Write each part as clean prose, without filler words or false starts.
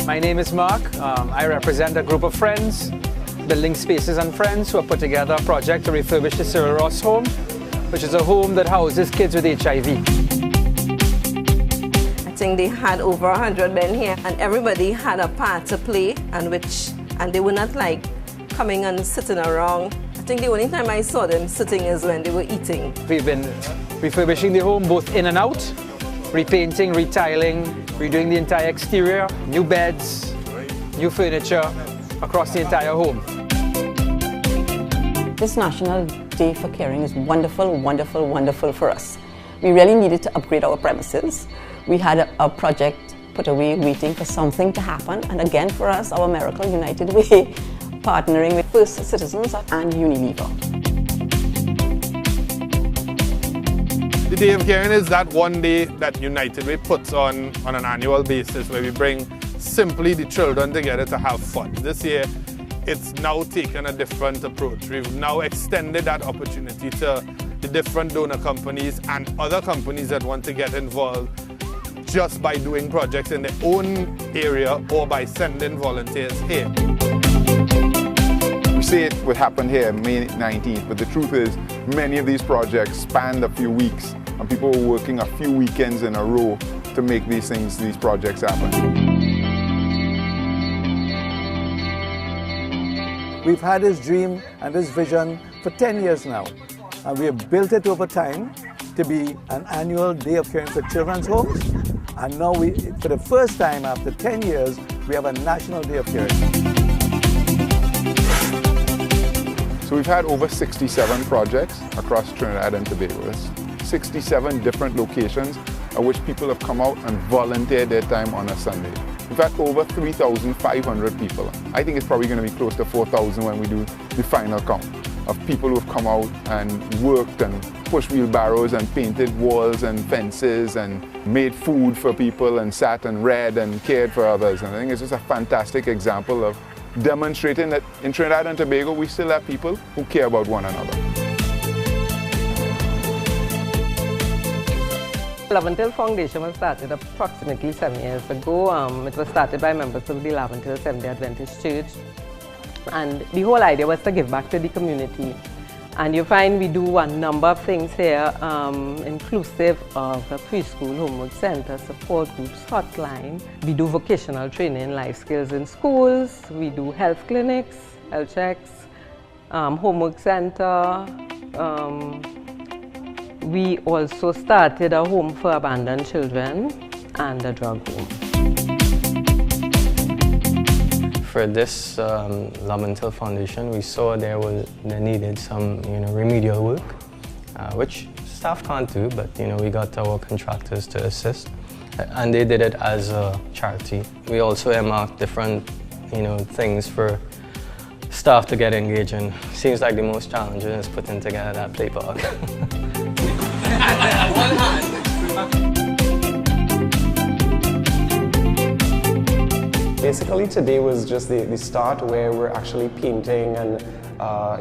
My name is Mark. I represent a group of friends, Building Spaces and Friends, who have put together a project to refurbish the Cyril Ross home, which is a home that houses kids with HIV. I think they had over 100 men here, and everybody had a part to play, and they were not like coming and sitting around. I think the only time I saw them sitting is when they were eating. We've been refurbishing the home both in and out, repainting, retiling, redoing the entire exterior, new beds, new furniture across the entire home. This National Day for Caring is wonderful, wonderful, wonderful for us. We really needed to upgrade our premises. We had a project put away waiting for something to happen, and again for us, our Miracle United Way, partnering with First Citizens and Unilever. The Day of Caring is that one day that United Way puts on an annual basis, where we bring simply the children together to have fun. This year, it's now taken a different approach. We've now extended that opportunity to the different donor companies and other companies that want to get involved just by doing projects in their own area or by sending volunteers here. We say it would happen here May 19th, but the truth is many of these projects spanned a few weeks, and people were working a few weekends in a row to make these projects happen. We've had this dream and this vision for 10 years now, and we have built it over time to be an annual Day of Caring for Children's Homes, and now for the first time after 10 years, we have a National Day of Caring. So we've had over 67 projects across Trinidad and Tobago. That's 67 different locations at which people have come out and volunteered their time on a Sunday. We've had over 3,500 people. I think it's probably going to be close to 4,000 when we do the final count of people who have come out and worked and pushed wheelbarrows and painted walls and fences and made food for people and sat and read and cared for others. And I think it's just a fantastic example of demonstrating that in Trinidad and Tobago we still have people who care about one another. Laventille Foundation was started approximately 7 years ago. It was started by members of the Laventille Seventh-day Adventist Church, and the whole idea was to give back to the community. And you find we do a number of things here, inclusive of a preschool homework center, support groups, hotline. We do vocational training, life skills in schools. We do health clinics, health checks, homework center. We also started a home for abandoned children and a drug home. For this Laventille Foundation, we saw there needed some remedial work, which staff can't do, but we got our contractors to assist, and they did it as a charity. We also earmarked different things for staff to get engaged in. Seems like the most challenging is putting together that play park. Basically, today was just the start where we're actually painting and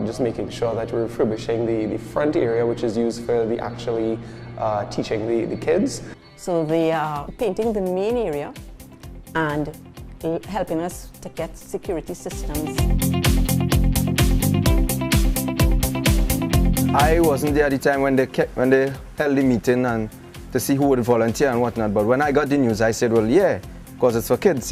just making sure that we're refurbishing the front area, which is used for actually teaching the kids. So they are painting the main area and helping us to get security systems. I wasn't there at the time when they held the meeting and to see who would volunteer and whatnot, but when I got the news I said, well, yeah, because it's for kids,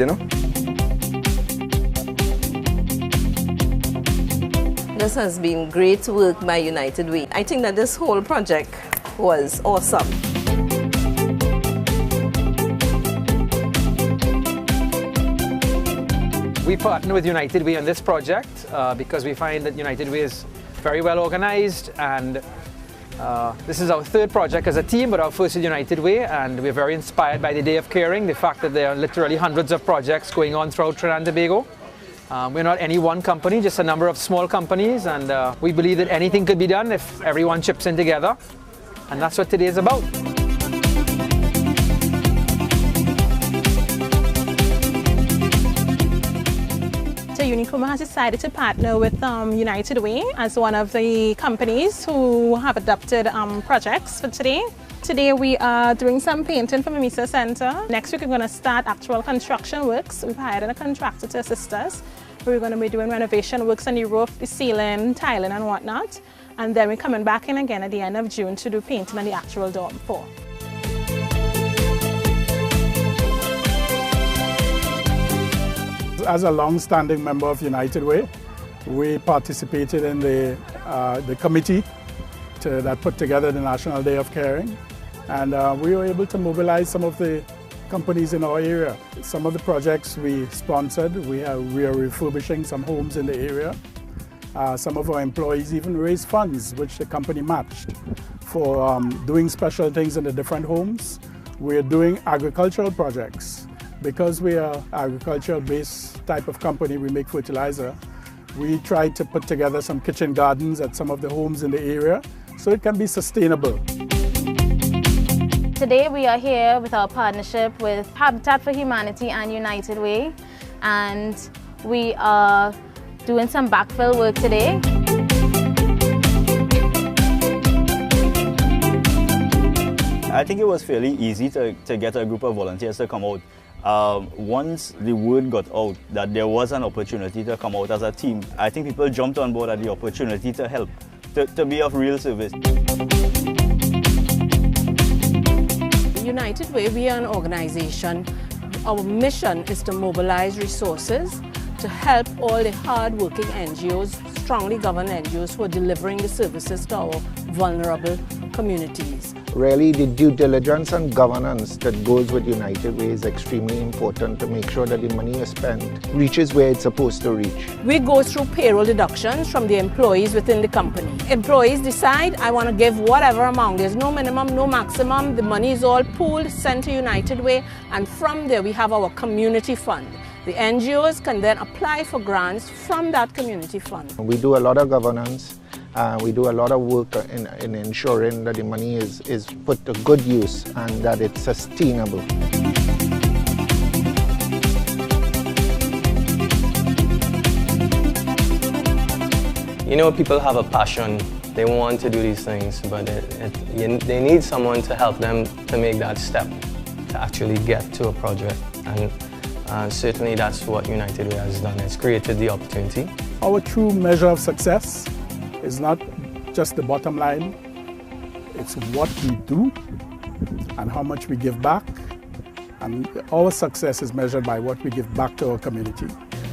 This has been great work by United Way. I think that this whole project was awesome. We partner with United Way on this project because we find that United Way is very well organized, and this is our third project as a team, but our first with United Way, and we're very inspired by the Day of Caring, the fact that there are literally hundreds of projects going on throughout Trinidad and Tobago. We're not any one company, just a number of small companies, and we believe that anything could be done if everyone chips in together, and that's what today is about. Unicoma has decided to partner with United Way as one of the companies who have adopted projects for today. Today we are doing some painting for Mimisa Center. Next week we're going to start actual construction works. We've hired a contractor to assist us. We're going to be doing renovation works on the roof, the ceiling, tiling and whatnot. And then we're coming back in again at the end of June to do painting on the actual dorm 4. As a long-standing member of United Way, we participated in the committee that put together the National Day of Caring, and we were able to mobilize some of the companies in our area. Some of the projects we sponsored, we are refurbishing some homes in the area. Some of our employees even raised funds, which the company matched, for doing special things in the different homes. We're doing agricultural projects. Because we are agricultural-based type of company, we make fertilizer. We try to put together some kitchen gardens at some of the homes in the area so it can be sustainable. Today we are here with our partnership with Habitat for Humanity and United Way, and we are doing some backfill work today. I think it was fairly easy to get a group of volunteers to come out. Once the word got out that there was an opportunity to come out as a team, I think people jumped on board at the opportunity to help, to be of real service. United Way, we are an organization. Our mission is to mobilize resources to help all the hard-working NGOs, strongly governed NGOs who are delivering the services to our vulnerable communities. Really, the due diligence and governance that goes with United Way is extremely important to make sure that the money is spent reaches where it's supposed to reach. We go through payroll deductions from the employees within the company. Employees decide, I want to give whatever amount. There's no minimum, no maximum. The money is all pooled, sent to United Way, and from there we have our community fund. The NGOs can then apply for grants from that community fund. We do a lot of governance. We do a lot of work in ensuring that the money is put to good use and that it's sustainable. You know, people have a passion. They want to do these things, but they need someone to help them to make that step, to actually get to a project. And certainly that's what United Way has done. It's created the opportunity. Our true measure of success is not just the bottom line, it's what we do and how much we give back. And our success is measured by what we give back to our community.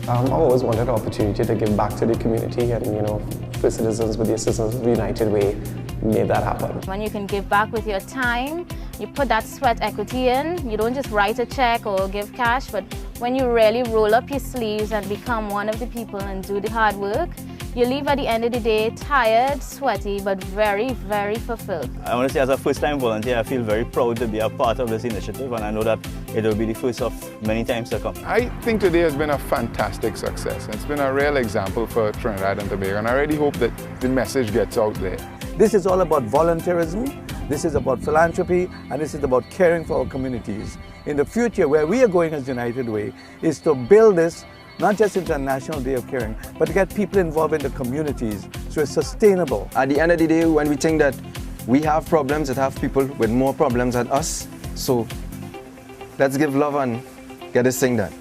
I always wanted an opportunity to give back to the community, and First Citizens, with the assistance of the United Way, made that happen. When you can give back with your time, you put that sweat equity in, you don't just write a check or give cash, but when you really roll up your sleeves and become one of the people and do the hard work, you leave at the end of the day tired, sweaty, but very, very fulfilled. I want to say, as a first-time volunteer, I feel very proud to be a part of this initiative, and I know that it will be the first of many times to come. I think today has been a fantastic success. It's been a real example for Trinidad and Tobago, and I really hope that the message gets out there. This is all about volunteerism, this is about philanthropy, and this is about caring for our communities. In the future, where we are going as United Way is to build this not just into a National Day of Caring, but to get people involved in the communities so it's sustainable. At the end of the day, when we think that we have problems, that have people with more problems than us, so let's give love and get this thing done.